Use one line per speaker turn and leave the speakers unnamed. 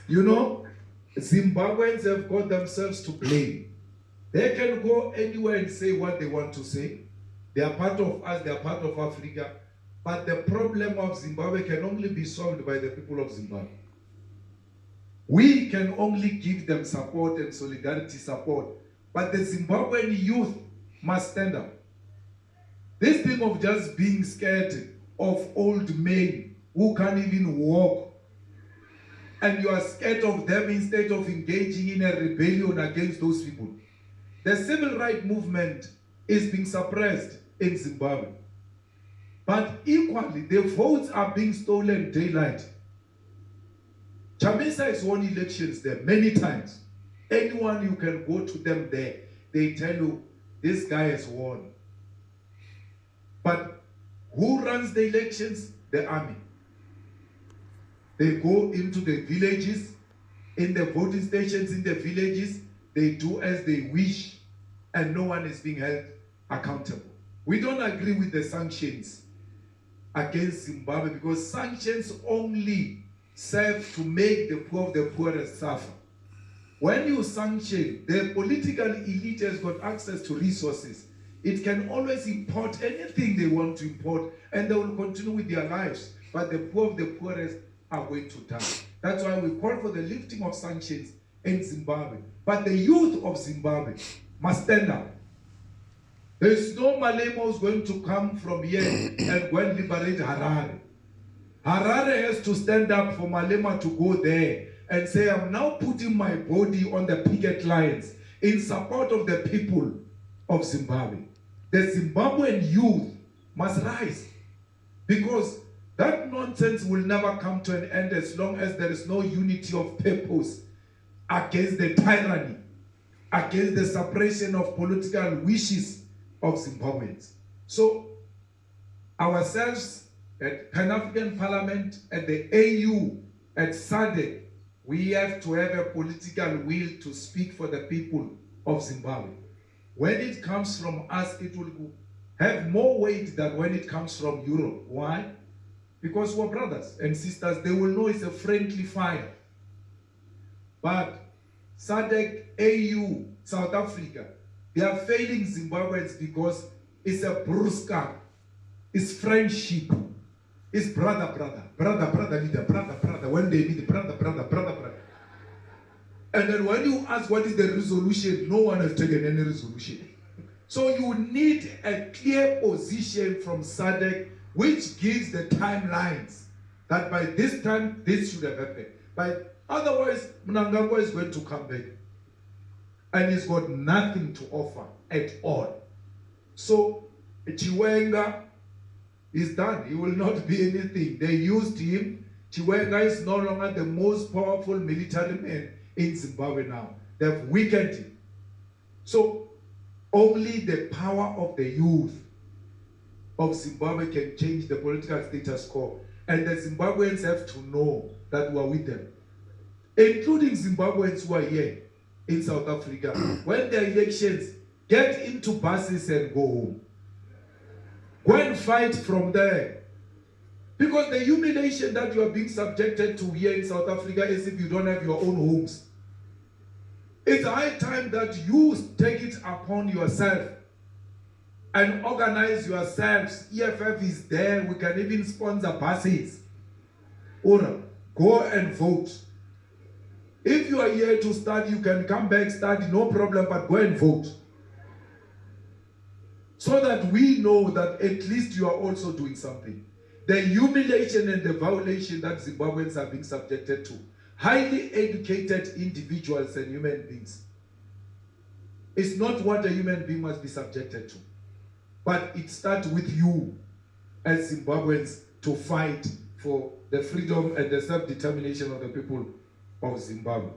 You know, Zimbabweans have got themselves to blame. They can go anywhere and say what they want to say. They are part of us, they are part of Africa. But the problem of Zimbabwe can only be solved by the people of Zimbabwe. We can only give them support and solidarity support. But the Zimbabwean youth must stand up. This thing of just being scared of old men who can't even walk, and you are scared of them instead of engaging in a rebellion against those people. The civil rights movement is being suppressed in Zimbabwe. But equally, the votes are being stolen daylight. Chamisa has won elections there many times. Anyone you can go to them there, they tell you, this guy has won. But who runs the elections? The army. They go into the villages, in the voting stations in the villages, they do as they wish, and no one is being held accountable. We don't agree with the sanctions against Zimbabwe because sanctions only serve to make the poor of the poorest suffer. When you sanction, the political elite has got access to resources. It can always import anything they want to import, and they will continue with their lives. But the poor of the poorest are going to die. That's why we call for the lifting of sanctions in Zimbabwe. But the youth of Zimbabwe must stand up. There is no Malema who's going to come from here and go and liberate Harare. Harare has to stand up for Malema to go there and say, I'm now putting my body on the picket lines in support of the people of Zimbabwe. The Zimbabwean youth must rise, because that nonsense will never come to an end as long as there is no unity of purpose against the tyranny, against the suppression of political wishes of Zimbabweans. So, ourselves at Pan-African Parliament, at the AU, at SADC, we have to have a political will to speak for the people of Zimbabwe. When it comes from us, it will have more weight than when it comes from Europe. Why? Because we're brothers and sisters, they will know it's a friendly fire. But SADC, AU, South Africa, they are failing Zimbabweans because it's a bruska, it's friendship, it's brother, leader, brother, when they meet, brother. And then when you ask what is the resolution, no one has taken any resolution. So you need a clear position from SADC which gives the timelines that by this time this should have happened. But otherwise, Mnangagwa is going to come back and he's got nothing to offer at all. So Chiwenga is done. He will not be anything. They used him. Chiwenga is no longer the most powerful military man in Zimbabwe now. They've weakened him. So only the power of the youth of Zimbabwe can change the political status quo. And the Zimbabweans have to know that we are with them. Including Zimbabweans who are here in South Africa. When the elections, get into buses and go home. Go and fight from there. Because the humiliation that you are being subjected to here in South Africa is if you don't have your own homes. It's high time that you take it upon yourself and organize yourselves. EFF is there. We can even sponsor buses. Or go and vote. If you are here to study, you can come back, study, no problem, but go and vote. So that we know that at least you are also doing something. The humiliation and the violation that Zimbabweans are being subjected to, highly educated individuals and human beings, is not what a human being must be subjected to. But it starts with you as Zimbabweans to fight for the freedom and the self-determination of the people of Zimbabwe.